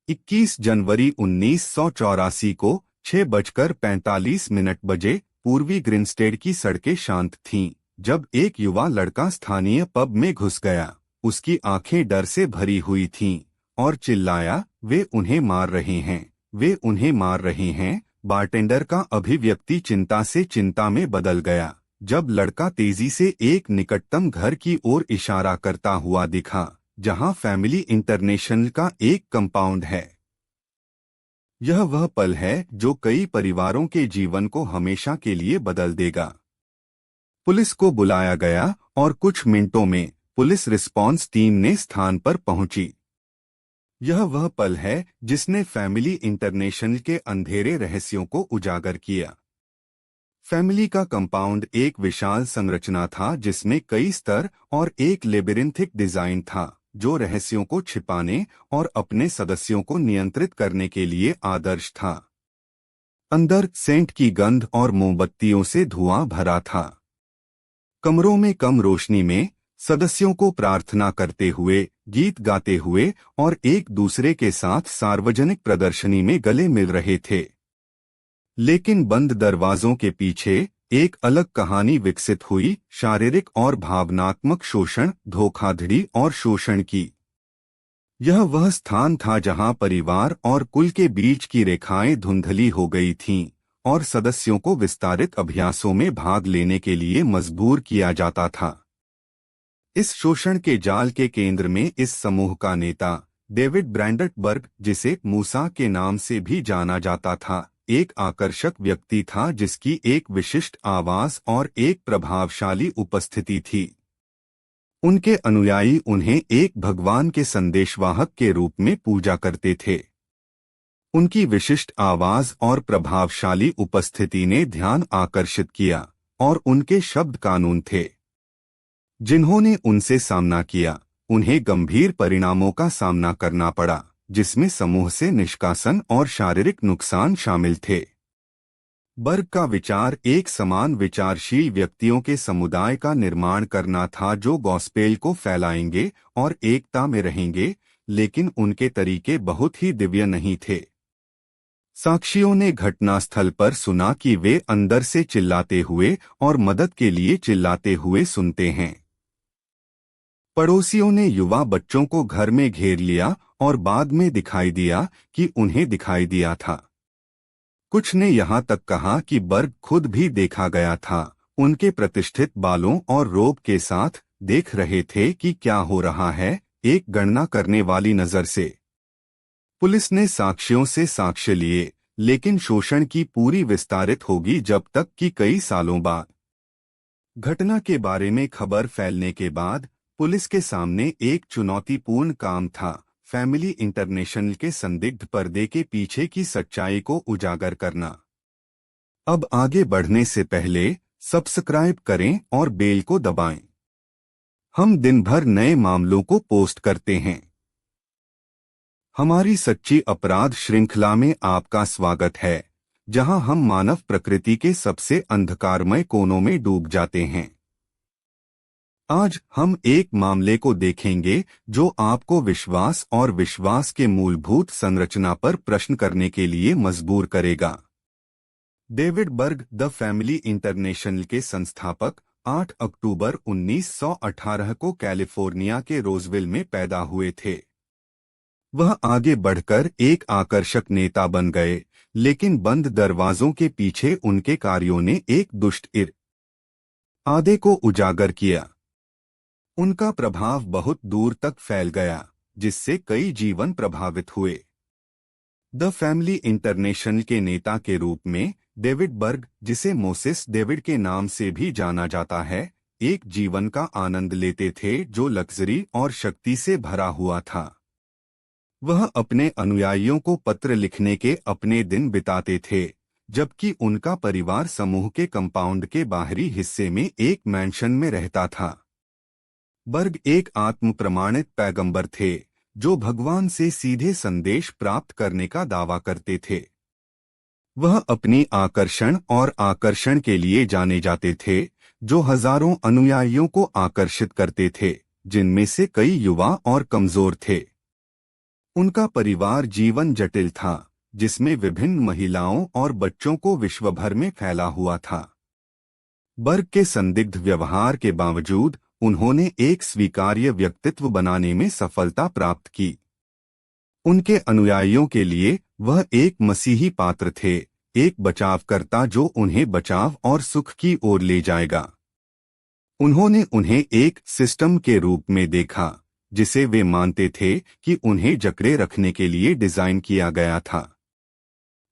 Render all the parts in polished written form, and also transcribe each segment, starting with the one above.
21 जनवरी 1984 को 6:45 बजे पूर्वी ग्रिंस्टेड की सड़कें शांत थीं, जब एक युवा लड़का स्थानीय पब में घुस गया। उसकी आंखें डर से भरी हुई थीं और चिल्लाया, वे उन्हें मार रहे हैं, वे उन्हें मार रहे हैं। बारटेंडर का अभिव्यक्ति चिंता से चिंता में बदल गया जब लड़का तेजी से एक निकटतम घर की ओर इशारा करता हुआ दिखा, जहां फैमिली इंटरनेशनल का एक कंपाउंड है। यह वह पल है जो कई परिवारों के जीवन को हमेशा के लिए बदल देगा। पुलिस को बुलाया गया और कुछ मिनटों में पुलिस रिस्पांस टीम ने स्थान पर पहुंची। यह वह पल है जिसने फैमिली इंटरनेशनल के अंधेरे रहस्यों को उजागर किया। फैमिली का कंपाउंड एक विशाल संरचना था जिसमें कई स्तर और एक लेबिरिंथिक डिजाइन था, जो रहस्यों को छिपाने और अपने सदस्यों को नियंत्रित करने के लिए आदर्श था। अंदर सेंट की गंध और मोमबत्तियों से धुआं भरा था। कमरों में कम रोशनी में सदस्यों को प्रार्थना करते हुए, गीत गाते हुए और एक दूसरे के साथ सार्वजनिक प्रदर्शनी में गले मिल रहे थे। लेकिन बंद दरवाजों के पीछे एक अलग कहानी विकसित हुई, शारीरिक और भावनात्मक शोषण, धोखाधड़ी और शोषण की। यह वह स्थान था जहां परिवार और कुल के बीच की रेखाएं धुंधली हो गई थीं और सदस्यों को विस्तारित अभ्यासों में भाग लेने के लिए मजबूर किया जाता था। इस शोषण के जाल के केंद्र में इस समूह का नेता डेविड ब्रैंडनबर्ग, जिसे मूसा के नाम से भी जाना जाता था, एक आकर्षक व्यक्ति था जिसकी एक विशिष्ट आवाज और एक प्रभावशाली उपस्थिति थी। उनके अनुयायी उन्हें एक भगवान के संदेशवाहक के रूप में पूजा करते थे। उनकी विशिष्ट आवाज और प्रभावशाली उपस्थिति ने ध्यान आकर्षित किया और उनके शब्द कानून थे। जिन्होंने उनसे सामना किया, उन्हें गंभीर परिणामों का सामना करना पड़ा, जिसमें समूह से निष्कासन और शारीरिक नुकसान शामिल थे। बर्ग का विचार एक समान विचारशील व्यक्तियों के समुदाय का निर्माण करना था जो गॉस्पेल को फैलाएंगे और एकता में रहेंगे, लेकिन उनके तरीके बहुत ही दिव्य नहीं थे। साक्षियों ने घटनास्थल पर सुना कि वे अंदर से चिल्लाते हुए और मदद के लिए चिल्लाते हुए सुनते हैं। पड़ोसियों ने युवा बच्चों को घर में घेर लिया और बाद में दिखाई दिया कि उन्हें दिखाई दिया था। कुछ ने यहाँ तक कहा कि बर्ग खुद भी देखा गया था, उनके प्रतिष्ठित बालों और रोब के साथ देख रहे थे कि क्या हो रहा है, एक गणना करने वाली नजर से। पुलिस ने साक्ष्यों से साक्ष्य लिए, लेकिन शोषण की पूरी विस्तारित होगी जब तक कि कई सालों बाद। घटना के बारे में खबर फैलने के बाद पुलिस के सामने एक चुनौतीपूर्ण काम था, फैमिली इंटरनेशनल के संदिग्ध पर्दे के पीछे की सच्चाई को उजागर करना। अब आगे बढ़ने से पहले सब्सक्राइब करें और बेल को दबाएं। हम दिन भर नए मामलों को पोस्ट करते हैं। हमारी सच्ची अपराध श्रृंखला में आपका स्वागत है, जहां हम मानव प्रकृति के सबसे अंधकारमय कोनों में डूब जाते हैं। आज हम एक मामले को देखेंगे जो आपको विश्वास और विश्वास के मूलभूत संरचना पर प्रश्न करने के लिए मजबूर करेगा। David Berg, the Family International के संस्थापक, 8 अक्टूबर 1918 को कैलिफोर्निया के रोजविल में पैदा हुए थे। वह आगे बढ़कर एक आकर्षक नेता बन गए, लेकिन बंद दरवाजों के पीछे उनके कार्यों ने एक दुष्ट इरादे को उजागर किया। उनका प्रभाव बहुत दूर तक फैल गया, जिससे कई जीवन प्रभावित हुए। द फैमिली इंटरनेशनल के नेता के रूप में डेविड बर्ग, जिसे मोसेस डेविड के नाम से भी जाना जाता है, एक जीवन का आनंद लेते थे जो लग्जरी और शक्ति से भरा हुआ था। वह अपने अनुयायियों को पत्र लिखने के अपने दिन बिताते थे, जबकि उनका परिवार समूह के कंपाउंड के बाहरी हिस्से में एक मैंशन में रहता था। बर्ग एक आत्म प्रमाणित पैगंबर थे जो भगवान से सीधे संदेश प्राप्त करने का दावा करते थे। वह अपनी आकर्षण के लिए जाने जाते थे, जो हजारों अनुयायियों को आकर्षित करते थे, जिनमें से कई युवा और कमजोर थे। उनका परिवार जीवन जटिल था, जिसमें विभिन्न महिलाओं और बच्चों को विश्वभर में फैला हुआ था। बर्ग के संदिग्ध व्यवहार के बावजूद उन्होंने एक स्वीकार्य व्यक्तित्व बनाने में सफलता प्राप्त की। उनके अनुयायियों के लिए वह एक मसीही पात्र थे, एक बचावकर्ता जो उन्हें बचाव और सुख की ओर ले जाएगा। उन्होंने उन्हें एक सिस्टम के रूप में देखा, जिसे वे मानते थे कि उन्हें जकड़े रखने के लिए डिजाइन किया गया था।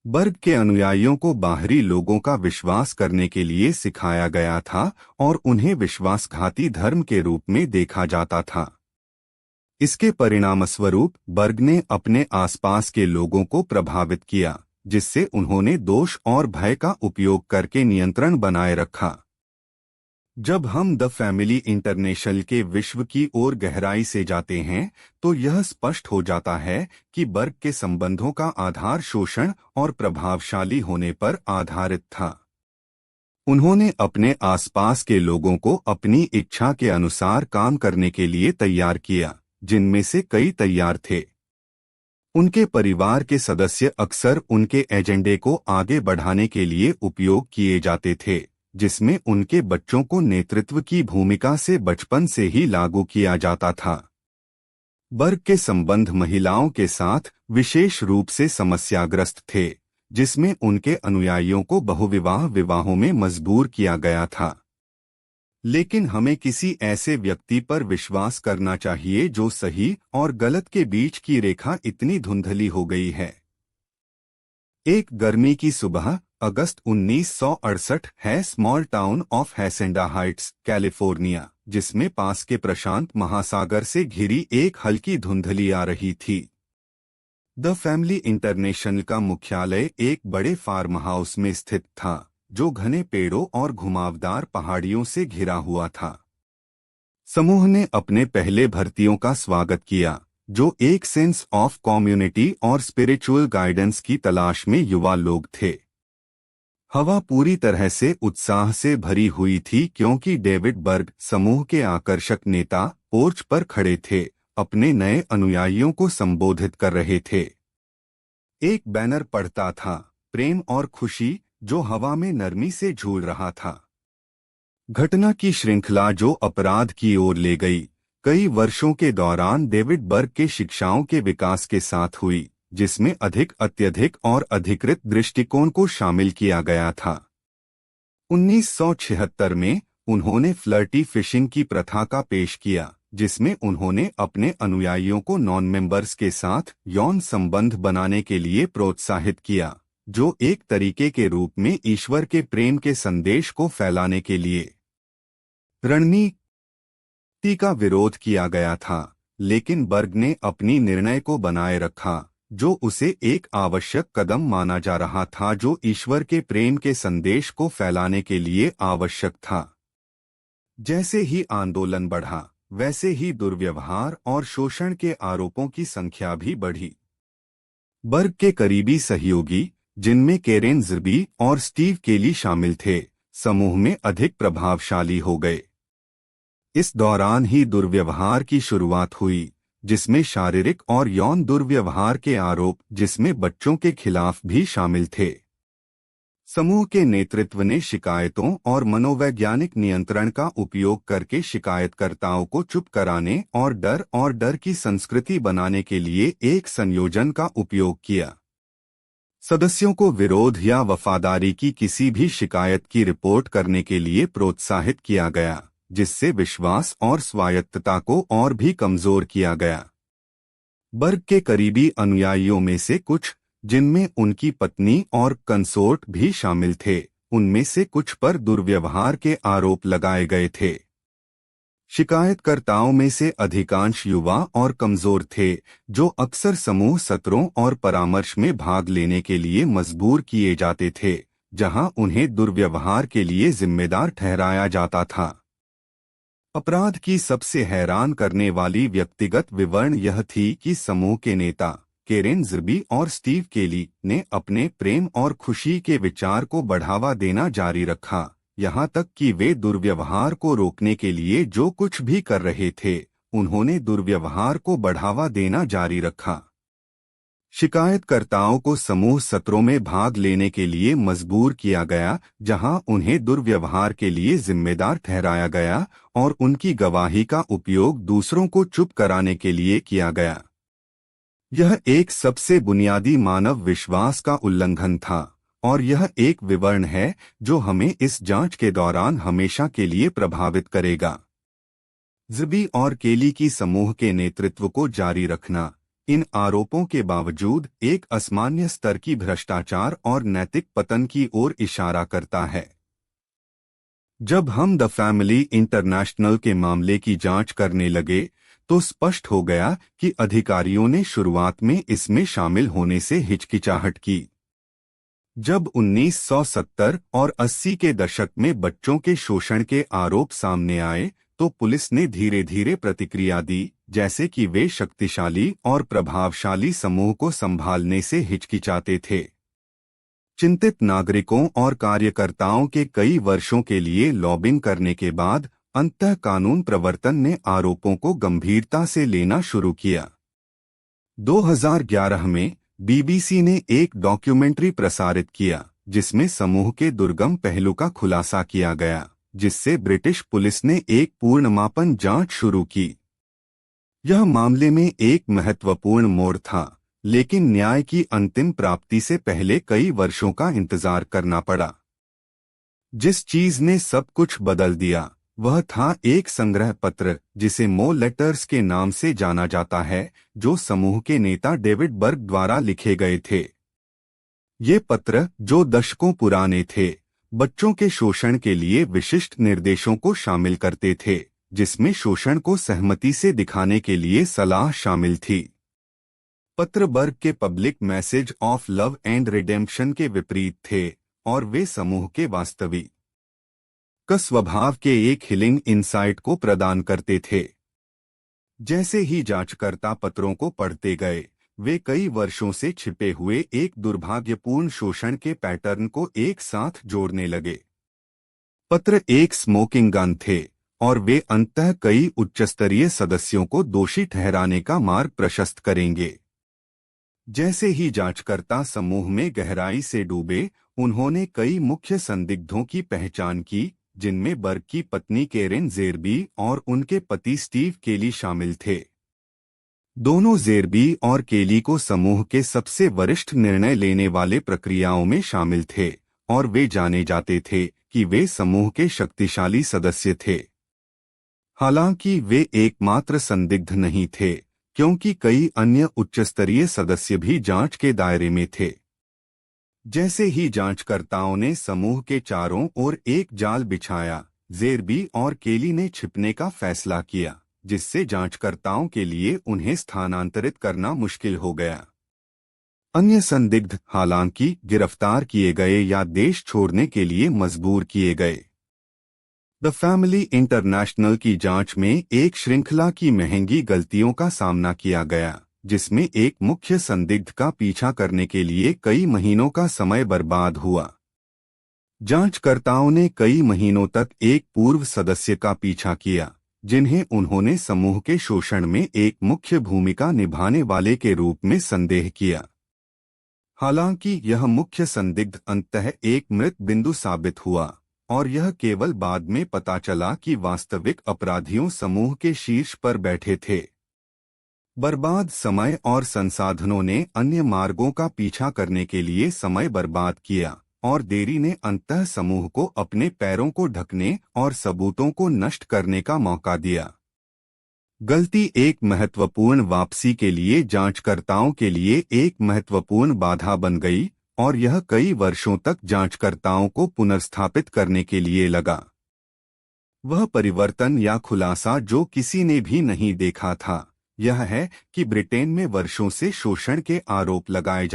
बर्ग के अनुयायियों को बाहरी लोगों का विश्वास करने के लिए सिखाया गया था और उन्हें विश्वासघाती धर्म के रूप में देखा जाता था। इसके परिणामस्वरूप बर्ग ने अपने आसपास के लोगों को प्रभावित किया, जिससे उन्होंने दोष और भय का उपयोग करके नियंत्रण बनाए रखा। जब हम द फैमिली इंटरनेशनल के विश्व की ओर गहराई से जाते हैं, तो यह स्पष्ट हो जाता है कि बर्ग के संबंधों का आधार शोषण और प्रभावशाली होने पर आधारित था। उन्होंने अपने आसपास के लोगों को अपनी इच्छा के अनुसार काम करने के लिए तैयार किया, जिनमें से कई तैयार थे। उनके परिवार के सदस्य अक्सर उनके एजेंडे को आगे बढ़ाने के लिए उपयोग किए जाते थे, जिसमें उनके बच्चों को नेतृत्व की भूमिका से बचपन से ही लागू किया जाता था। बर्ग के संबंध महिलाओं के साथ विशेष रूप से समस्याग्रस्त थे, जिसमें उनके अनुयायियों को बहुविवाह विवाहों में मजबूर किया गया था। लेकिन हमें किसी ऐसे व्यक्ति पर विश्वास करना चाहिए जो सही और गलत के बीच की रेखा इतनी धुंधली हो गई है। एक गर्मी की सुबह अगस्त 1968 है small town of Hacienda Heights, California, जिसमें पास के प्रशांत महासागर से घिरी एक हल्की धुंधली आ रही थी। द फैमिली इंटरनेशनल का मुख्यालय एक बड़े फार्म हाउस में स्थित था, जो घने पेड़ों और घुमावदार पहाड़ियों से घिरा हुआ था। समूह ने अपने पहले भर्तियों का स्वागत किया, जो एक सेंस ऑफ कम्युनिटी और स्पिरिचुअल गाइडेंस की तलाश में युवा लोग थे। हवा पूरी तरह से उत्साह से भरी हुई थी, क्योंकि डेविड बर्ग, समूह के आकर्षक नेता, पोर्च पर खड़े थे, अपने नए अनुयायियों को संबोधित कर रहे थे। एक बैनर पढ़ता था, प्रेम और खुशी, जो हवा में नरमी से झूल रहा था। घटना की श्रृंखला जो अपराध की ओर ले गई, कई वर्षों के दौरान डेविड बर्ग के शिक्षाओं के विकास के साथ हुई, जिसमें अत्यधिक और अधिकृत दृष्टिकोण को शामिल किया गया था। 1976 में उन्होंने फ्लर्टी फिशिंग की प्रथा का पेश किया, जिसमें उन्होंने अपने अनुयायियों को नॉन मेंबर्स के साथ यौन संबंध बनाने के लिए प्रोत्साहित किया, जो एक तरीके के रूप में ईश्वर के प्रेम के संदेश को फैलाने के लिए रणनीति का विरोध किया गया था। लेकिन बर्ग ने अपनी निर्णय को बनाए रखा, जो उसे एक आवश्यक कदम माना जा रहा था, जो ईश्वर के प्रेम के संदेश को फैलाने के लिए आवश्यक था। जैसे ही आंदोलन बढ़ा, वैसे ही दुर्व्यवहार और शोषण के आरोपों की संख्या भी बढ़ी। बर्ग के करीबी सहयोगी, जिनमें केरेन ज़िर्बी और स्टीव केली शामिल थे, समूह में अधिक प्रभावशाली हो गए। इस दौरान ही दुर्व्यवहार की शुरुआत हुई, जिसमें शारीरिक और यौन दुर्व्यवहार के आरोप, जिसमें बच्चों के खिलाफ भी शामिल थे। समूह के नेतृत्व ने शिकायतों और मनोवैज्ञानिक नियंत्रण का उपयोग करके शिकायतकर्ताओं को चुप कराने और डर की संस्कृति बनाने के लिए एक संयोजन का उपयोग किया। सदस्यों को विरोध या वफादारी की किसी भी शिकायत की रिपोर्ट करने के लिए प्रोत्साहित किया गया, जिससे विश्वास और स्वायत्तता को और भी कमजोर किया गया। बर्ग के करीबी अनुयायियों में से कुछ, जिनमें उनकी पत्नी और कंसोर्ट भी शामिल थे, उनमें से कुछ पर दुर्व्यवहार के आरोप लगाए गए थे। शिकायतकर्ताओं में से अधिकांश युवा और कमजोर थे, जो अक्सर समूह सत्रों और परामर्श में भाग लेने के लिए मजबूर किए जाते थे, जहां उन्हें दुर्व्यवहार के लिए जिम्मेदार ठहराया जाता था। अपराध की सबसे हैरान करने वाली व्यक्तिगत विवरण यह थी कि समूह के नेता केरेन ज़िर्बी और स्टीव केली ने अपने प्रेम और खुशी के विचार को बढ़ावा देना जारी रखा, यहाँ तक कि वे दुर्व्यवहार को रोकने के लिए जो कुछ भी कर रहे थे, उन्होंने दुर्व्यवहार को बढ़ावा देना जारी रखा। शिकायतकर्ताओं को समूह सत्रों में भाग लेने के लिए मजबूर किया गया, जहां उन्हें दुर्व्यवहार के लिए जिम्मेदार ठहराया गया और उनकी गवाही का उपयोग दूसरों को चुप कराने के लिए किया गया। यह एक सबसे बुनियादी मानव विश्वास का उल्लंघन था और यह एक विवरण है जो हमें इस जांच के दौरान हमेशा के लिए प्रभावित करेगा। ज़िबी और केली की समूह के नेतृत्व को जारी रखना इन आरोपों के बावजूद एक असामान्य स्तर की भ्रष्टाचार और नैतिक पतन की ओर इशारा करता है। जब हम द फैमिली इंटरनेशनल के मामले की जांच करने लगे तो स्पष्ट हो गया कि अधिकारियों ने शुरुआत में इसमें शामिल होने से हिचकिचाहट की। जब 1970 और 80 के दशक में बच्चों के शोषण के आरोप सामने आए तो पुलिस ने धीरे धीरे प्रतिक्रिया दी, जैसे कि वे शक्तिशाली और प्रभावशाली समूह को संभालने से हिचकिचाते थे। चिंतित नागरिकों और कार्यकर्ताओं के कई वर्षों के लिए लॉबिंग करने के बाद अंततः कानून प्रवर्तन ने आरोपों को गंभीरता से लेना शुरू किया। 2011 में बीबीसी ने एक डॉक्यूमेंट्री प्रसारित किया जिसमें समूह के दुर्गम पहलू का खुलासा किया गया, जिससे ब्रिटिश पुलिस ने एक पूर्ण मापन जांच शुरू की। यह मामले में एक महत्वपूर्ण मोड़ था, लेकिन न्याय की अंतिम प्राप्ति से पहले कई वर्षों का इंतजार करना पड़ा। जिस चीज ने सब कुछ बदल दिया वह था एक संग्रह पत्र जिसे मो लेटर्स के नाम से जाना जाता है, जो समूह के नेता डेविड बर्ग द्वारा लिखे गए थे। ये पत्र, जो दशकों पुराने थे, बच्चों के शोषण के लिए विशिष्ट निर्देशों को शामिल करते थे, जिसमें शोषण को सहमति से दिखाने के लिए सलाह शामिल थी। पत्र बर्ग के public message of love and redemption के विपरीत थे और वे समूह के वास्तविक स्वभाव के एक हिलिंग इंसाइट को प्रदान करते थे। जैसे ही जांचकर्ता पत्रों को पढ़ते गए, वे कई वर्षों से छिपे हुए एक दुर्भाग्यपूर्ण शोषण के पैटर्न को एक साथ जोड़ने लगे। पत्र एक स्मोकिंग गन थे और वे अंततः कई उच्चस्तरीय सदस्यों को दोषी ठहराने का मार्ग प्रशस्त करेंगे। जैसे ही जांचकर्ता समूह में गहराई से डूबे, उन्होंने कई मुख्य संदिग्धों की पहचान की, जिनमें बर्ग की पत्नी केरेन ज़ेरबी और उनके पति स्टीव केली शामिल थे। दोनों ज़ेरबी और केली को समूह के सबसे वरिष्ठ निर्णय लेने वाले प्रक्रियाओं में शामिल थे और वे जाने जाते थे कि वे समूह के शक्तिशाली सदस्य थे। हालांकि वे एकमात्र संदिग्ध नहीं थे, क्योंकि कई अन्य उच्चस्तरीय सदस्य भी जांच के दायरे में थे। जैसे ही जांचकर्ताओं ने समूह के चारों ओर एक जाल बिछाया, ज़ेरबी और केली ने छिपने का फैसला किया, जिससे जांचकर्ताओं के लिए उन्हें स्थानांतरित करना मुश्किल हो गया। अन्य संदिग्ध हालांकि गिरफ्तार किए गए या देश छोड़ने के लिए मजबूर किए गए। द फैमिली इंटरनेशनल की जांच में एक श्रृंखला की महंगी गलतियों का सामना किया गया, जिसमें एक मुख्य संदिग्ध का पीछा करने के लिए कई महीनों का समय बर्बाद हुआ। जांचकर्ताओं ने कई महीनों तक एक पूर्व सदस्य का पीछा किया, जिन्हें उन्होंने समूह के शोषण में एक मुख्य भूमिका निभाने वाले के रूप में संदेह किया। हालांकि यह मुख्य संदिग्ध अंततः एक मृत बिंदु साबित हुआ और यह केवल बाद में पता चला कि वास्तविक अपराधियों समूह के शीर्ष पर बैठे थे। बर्बाद समय और संसाधनों ने अन्य मार्गों का पीछा करने के लिए समय बर्बाद किया और देरी ने अंततः समूह को अपने पैरों को ढकने और सबूतों को नष्ट करने का मौका दिया। गलती एक महत्वपूर्ण वापसी के लिए जांचकर्ताओं के लिए एक महत्वपूर्ण बाधा बन गई और यह कई वर्षों तक जांचकर्ताओं को पुनर्स्थापित करने के लिए लगा। वह परिवर्तन या खुलासा जो किसी ने भी नहीं देखा था, यह है कि ब्रिटेन में वर्षों से शोषण के आरोप लगाए